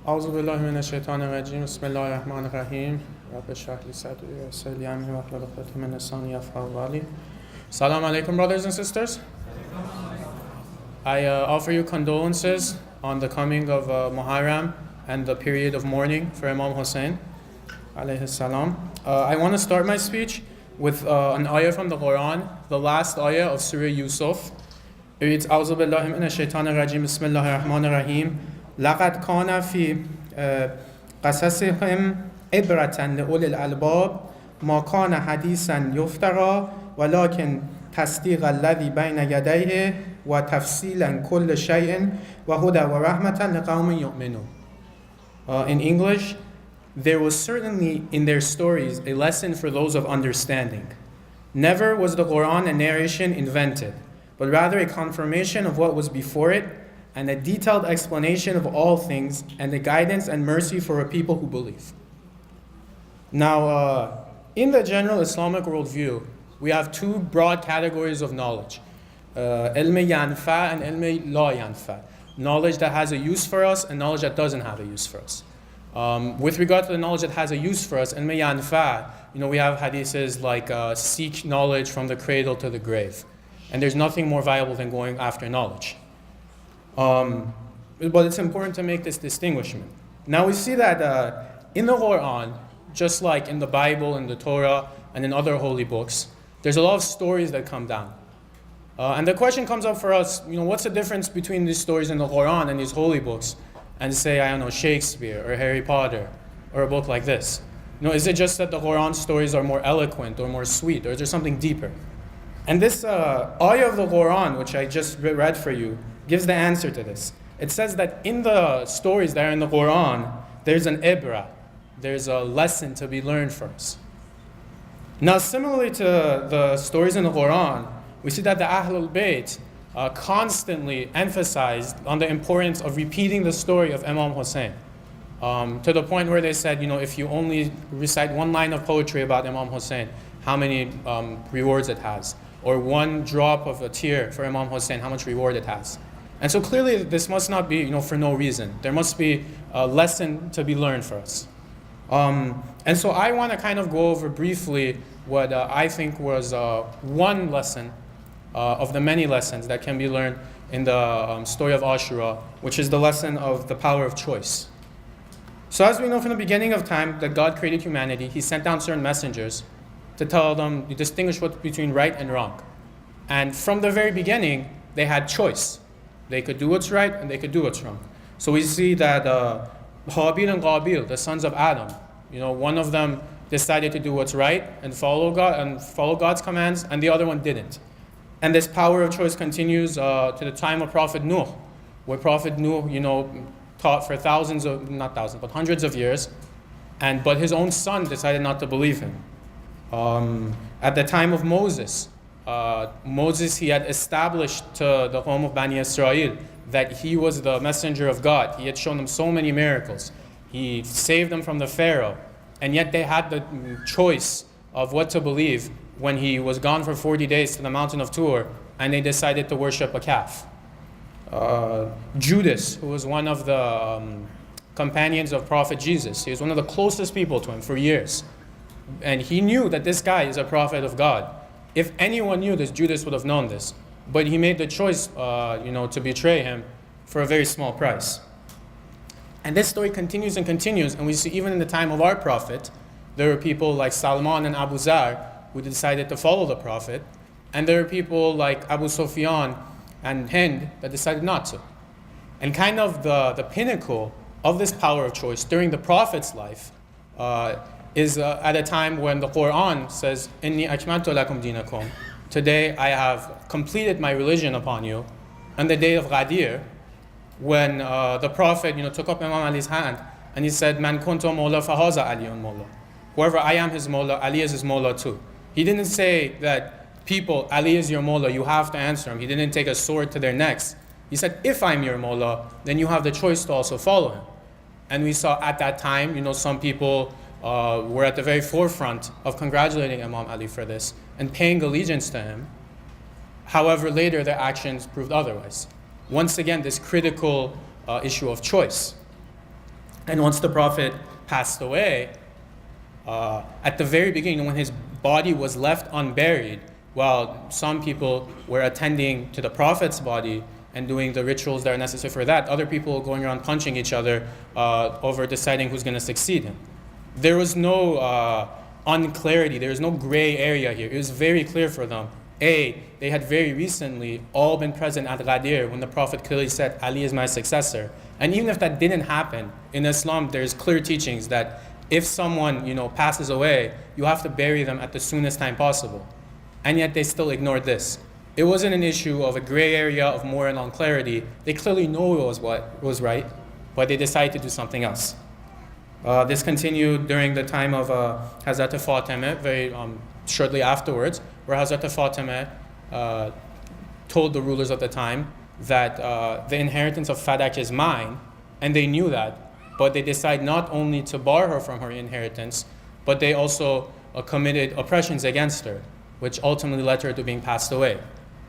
أعوذ بالله من الشيطان الرجيم بسم الله الرحمن الرحيم رب اشرح لي صدري ويسر لي أمري واحلل عقدة من لساني يفقهوا قولي. Assalamu alaikum, brothers and sisters. I offer you condolences on the coming of Muharram and the period of mourning for Imam Hussein alayhi salam. I want to start my speech with an ayah from the Quran, the last ayah of Surah Yusuf. It reads, أعوذ بالله من الشيطان الرجيم بسم الله الرحمن الرحيم لقد كان في قصصهم عبرة لأولي الألباب ما كان حديثا يفترى ولكن تصديق الذي بين يديه وتفصيلا كل شيء وهدى ورحمة لقوم يؤمنون. In English, there was certainly in their stories a lesson for those of understanding. Never was the Quran a narration invented, but rather a confirmation of what was before it and a detailed explanation of all things and a guidance and mercy for a people who believe. Now, in the general Islamic worldview, we have two broad categories of knowledge. Ilm yanfa and ilm la yanfa. Knowledge that has a use for us and knowledge that doesn't have a use for us. With regard to the knowledge that has a use for us, ilm yanfa, we have hadiths like seek knowledge from the cradle to the grave. And there's nothing more valuable than going after knowledge. But it's important to make this distinguishment. Now we see that in the Quran, just like in the Bible, in the Torah, and in other holy books, there's a lot of stories that come down. And the question comes up for us, what's the difference between these stories in the Quran and these holy books? And say, I don't know, Shakespeare or Harry Potter or a book like this. Is it just that the Quran stories are more eloquent or more sweet, or is there something deeper? And this ayah of the Quran, which I just read for you, gives the answer to this. It says that in the stories that are in the Quran, there's an ibra, there's a lesson to be learned for us. Now, similarly to the stories in the Quran, we see that the Ahlul Bayt constantly emphasized on the importance of repeating the story of Imam Hussein. To the point where they said, if you only recite one line of poetry about Imam Hussein, how many rewards it has. Or one drop of a tear for Imam Hussein, how much reward it has. And so clearly this must not be for no reason. There must be a lesson to be learned for us. And so I want to kind of go over briefly what I think was one lesson of the many lessons that can be learned in the story of Ashura, which is the lesson of the power of choice. So as we know from the beginning of time that God created humanity, He sent down certain messengers to tell them to distinguish between right and wrong. And from the very beginning, they had choice. They could do what's right and they could do what's wrong. So we see that Habil and Qabil, the sons of Adam, one of them decided to do what's right and follow God and follow God's commands, and the other one didn't. And this power of choice continues to the time of Prophet Nuh, where Prophet Nuh, taught for hundreds of years, but his own son decided not to believe him. At the time of Moses, he had established to the home of Bani Israel that he was the messenger of God. He had shown them so many miracles. He saved them from the Pharaoh. And yet they had the choice of what to believe when he was gone for 40 days to the mountain of Tur, and they decided to worship a calf. Judas, who was one of the companions of Prophet Jesus, he was one of the closest people to him for years. And he knew that this guy is a prophet of God. If anyone knew this, Judas would have known this. But he made the choice, to betray him for a very small price. And this story continues and continues. And we see even in the time of our prophet, there were people like Salman and Abu Zar who decided to follow the prophet. And there are people like Abu Sufyan and Hind that decided not to. And kind of the pinnacle of this power of choice during the prophet's life is at a time when the Quran says, Inni akmaltu lakum dinakum. Today I have completed my religion upon you. On the day of Ghadir, when the Prophet took up Imam Ali's hand and he said, Man kuntu mawla fahaza aliyun mawla. Whoever I am his mawla, Ali is his mawla too. He didn't say that people, Ali is your mawla, you have to answer him. He didn't take a sword to their necks. He said, if I'm your mawla, then you have the choice to also follow him. And we saw at that time, some people were at the very forefront of congratulating Imam Ali for this and paying allegiance to him. However, later their actions proved otherwise. Once again, this critical issue of choice. And once the Prophet passed away, at the very beginning, when his body was left unburied, while some people were attending to the Prophet's body and doing the rituals that are necessary for that, other people going around punching each other over deciding who's going to succeed him. There was no unclarity, there was no gray area here. It was very clear for them. They had very recently all been present at Ghadir when the Prophet clearly said, Ali is my successor. And even if that didn't happen, in Islam there's clear teachings that if someone passes away, you have to bury them at the soonest time possible. And yet they still ignored this. It wasn't an issue of a gray area of moral unclarity. They clearly know it was what was right, but they decided to do something else. This continued during the time of Hazrat Fatima, very shortly afterwards, where Hazrat Fatima told the rulers of the time that the inheritance of Fadak is mine, and they knew that, but they decided not only to bar her from her inheritance, but they also committed oppressions against her, which ultimately led her to being passed away.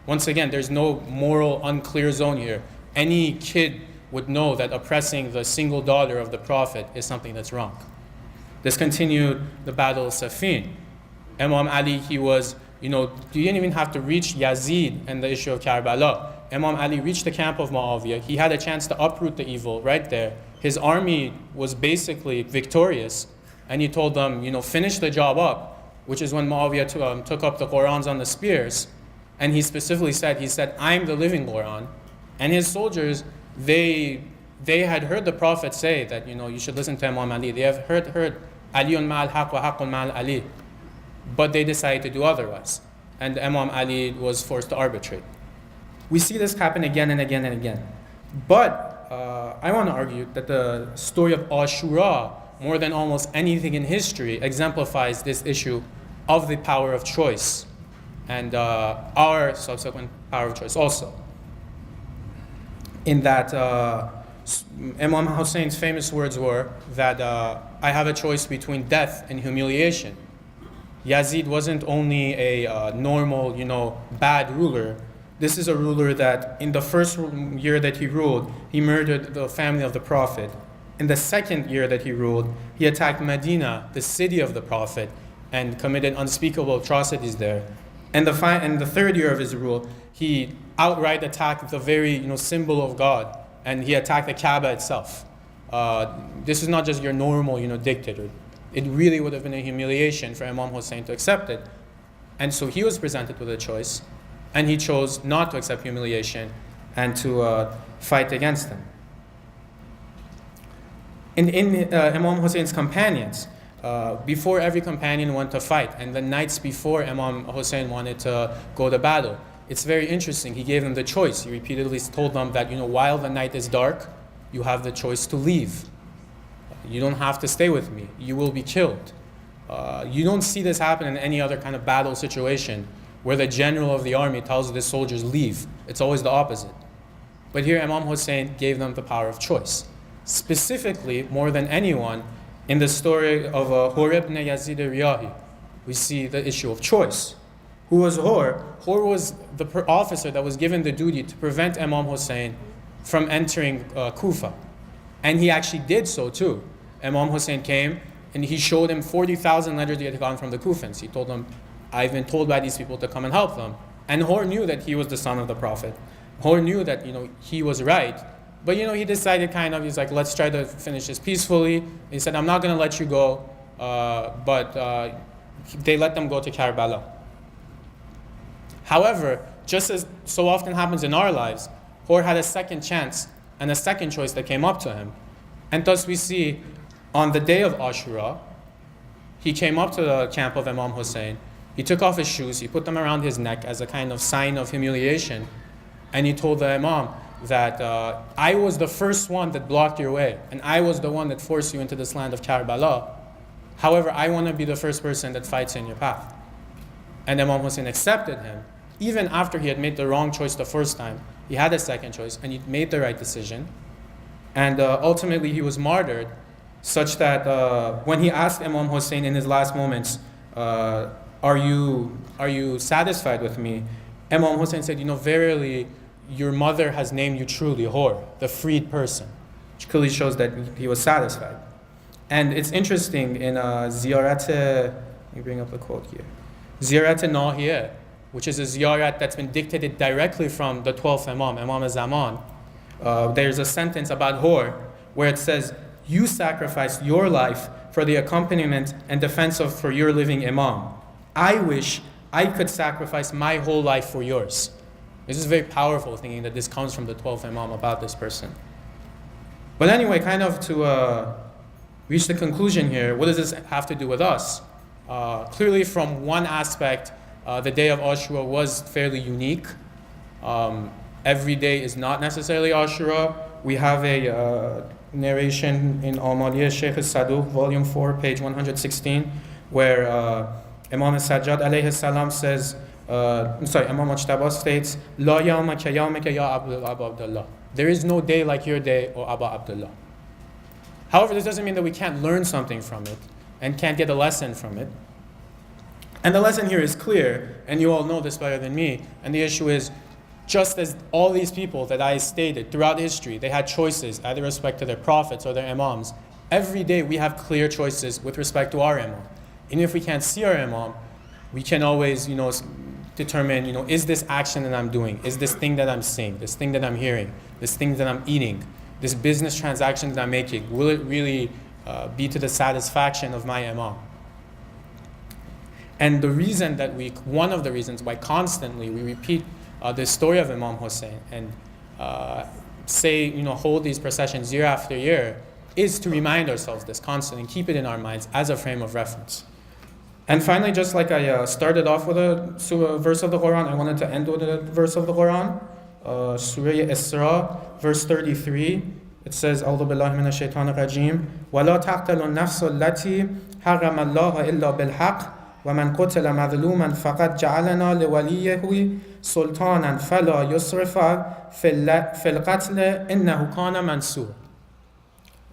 Once again, there's no moral unclear zone here. Any kid would know that oppressing the single daughter of the Prophet is something that's wrong. This continued the Battle of Siffin. Imam Ali, he didn't even have to reach Yazid and the issue of Karbala. Imam Ali reached the camp of Muawiyah. He had a chance to uproot the evil right there. His army was basically victorious, and he told them, finish the job up, which is when Muawiyah took up the Qurans on the spears, and he specifically said, I'm the living Quran. And his soldiers, they had heard the Prophet say that, you should listen to Imam Ali. They have heard Aliyun ma'al haq wa haqqun ma'al Ali. But they decided to do otherwise. And Imam Ali was forced to arbitrate. We see this happen again and again and again. But I want to argue that the story of Ashura, more than almost anything in history, exemplifies this issue of the power of choice and our subsequent power of choice also. In that Imam Hussein's famous words were that I have a choice between death and humiliation. Yazid wasn't only a normal, bad ruler. This is a ruler that in the first year that he ruled, he murdered the family of the Prophet. In the second year that he ruled, he attacked Medina, the city of the Prophet, and committed unspeakable atrocities there. And the third year of his rule, he outright attacked the very symbol of God, and he attacked the Kaaba itself. This is not just your normal dictator. It really would have been a humiliation for Imam Hussein to accept it. And so he was presented with a choice, and he chose not to accept humiliation and to fight against them. In Imam Hussein's companions, before every companion went to fight, and the nights before Imam Hussein wanted to go to battle, it's very interesting. He gave them the choice. He repeatedly told them that, while the night is dark, you have the choice to leave. You don't have to stay with me. You will be killed. You don't see this happen in any other kind of battle situation where the general of the army tells the soldiers, leave. It's always the opposite. But here Imam Hussein gave them the power of choice. Specifically, more than anyone, in the story of Hur ibn Yazid al-Riyahi, we see the issue of choice. Who was Hur? Hur was the officer that was given the duty to prevent Imam Hussein from entering Kufa. And he actually did so too. Imam Hussein came and he showed him 40,000 letters he had gotten from the Kufans. He told them, I've been told by these people to come and help them. And Hur knew that he was the son of the Prophet. Hur knew that he was right. But he decided he's like, let's try to finish this peacefully. He said, I'm not going to let you go. But they let them go to Karbala. However, just as so often happens in our lives, Hur had a second chance and a second choice that came up to him. And thus we see on the day of Ashura, he came up to the camp of Imam Hussein. He took off his shoes, he put them around his neck as a kind of sign of humiliation. And he told the Imam that I was the first one that blocked your way, and I was the one that forced you into this land of Karbala. However, I want to be the first person that fights in your path. And Imam Hussein accepted him. Even after he had made the wrong choice the first time, he had a second choice, and he made the right decision. And ultimately, he was martyred, such that when he asked Imam Hussein in his last moments, are you satisfied with me? Imam Hussein said, verily, your mother has named you truly Hur, the freed person. which clearly shows that he was satisfied. And it's interesting in Ziyarat, let me bring up the quote here, Ziyarat Nahiyah, which is a ziyarat that's been dictated directly from the 12th Imam, Imam Zaman. There's a sentence about Hor where it says, you sacrificed your life for the accompaniment and defense of for your living Imam. I wish I could sacrifice my whole life for yours. This is very powerful, thinking that this comes from the 12th Imam about this person. But anyway, kind of to reach the conclusion here, what does this have to do with us? Clearly from one aspect, the day of Ashura was fairly unique. Every day is not necessarily Ashura. We have a narration in Al-Maliyah Shaykh al-Saduq, volume 4, page 116, where Imam al-Sajjad alayhi salam says, Imam Mujtaba states, La yawma ka yawmika ya Abu Abdullah. There is no day like your day, O Abu Abdullah. However, this doesn't mean that we can't learn something from it and can't get a lesson from it. And the lesson here is clear, and you all know this better than me, and the issue is, just as all these people that I stated throughout history, they had choices either with respect to their prophets or their imams. Every day we have clear choices with respect to our imam. Even if we can't see our imam, we can always, determine, is this action that I'm doing, is this thing that I'm saying, this thing that I'm hearing, this thing that I'm eating, this business transaction that I'm making, will it really be to the satisfaction of my imam? And one of the reasons why constantly we repeat the story of Imam Hussein and hold these processions year after year is to remind ourselves this constantly and keep it in our minds as a frame of reference. And finally, just like I started off with a verse of the Quran, I wanted to end with a verse of the Quran. Surah Isra, verse 33. It says, أعوذ بالله من الشيطان الرجيم ولا تقتلوا النفس التي حرم الله إلا بالحق ومن قتل مظلوما فقد جعلنا لوليه سلطانا فلا يسرف في القتل إنه كان منصور.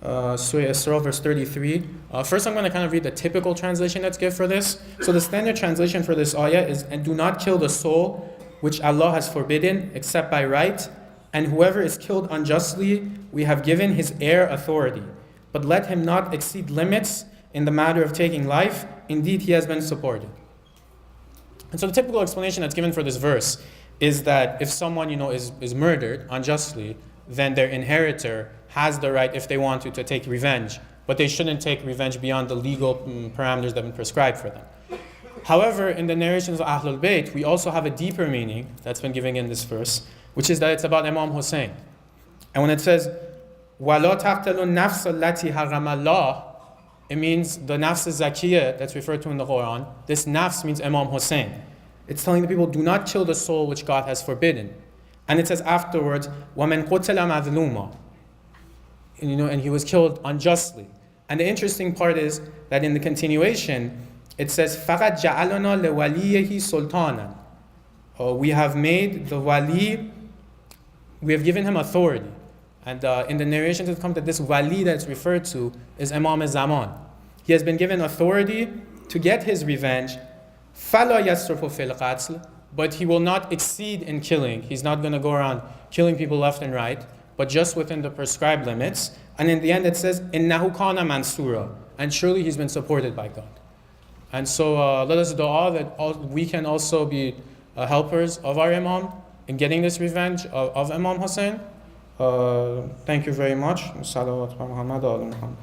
Surah Isra, verse 33. First, I'm going to kind of read the typical translation that's given for this. So the standard translation for this ayah is, and do not kill the soul which Allah has forbidden except by right, and whoever is killed unjustly, we have given his heir authority. But let him not exceed limits in the matter of taking life. Indeed, he has been supported. And so the typical explanation that's given for this verse is that if someone, is murdered unjustly, then their inheritor has the right, if they want to take revenge. But they shouldn't take revenge beyond the legal parameters that have been prescribed for them. However, in the narrations of Ahlul Bayt, we also have a deeper meaning that's been given in this verse, which is that it's about Imam Hussein. And when it says, وَلَا تَقْتَلُوا النَّفْسَ الَّتِي حَرَّمَ اللَّهُ, it means the nafs zakiyah that's referred to in the Quran. This nafs means Imam Hussein. It's telling the people, do not kill the soul which God has forbidden. And it says afterwards, وَمَنْ قُتِلَ مَظْلُومًا, and he was killed unjustly. And the interesting part is that in the continuation, it says, فَقَدْ جَعَلَنَا لِوَلِيِّهِ سُلْطَانًا. We have made the wali, we have given him authority. And in the narrations it comes that this wali that's referred to is Imam Zaman. He has been given authority to get his revenge, فَلَا يَسْرُفُ فِي الْقَتْلِ, but he will not exceed in killing. He's not going to go around killing people left and right, but just within the prescribed limits. And in the end it says, إِنَّهُ كَانَ مَنْصُورًا, and surely he's been supported by God. And so let us dua that we can also be helpers of our Imam in getting this revenge of Imam Hussein. Thank you very much. Salawat Muhammad.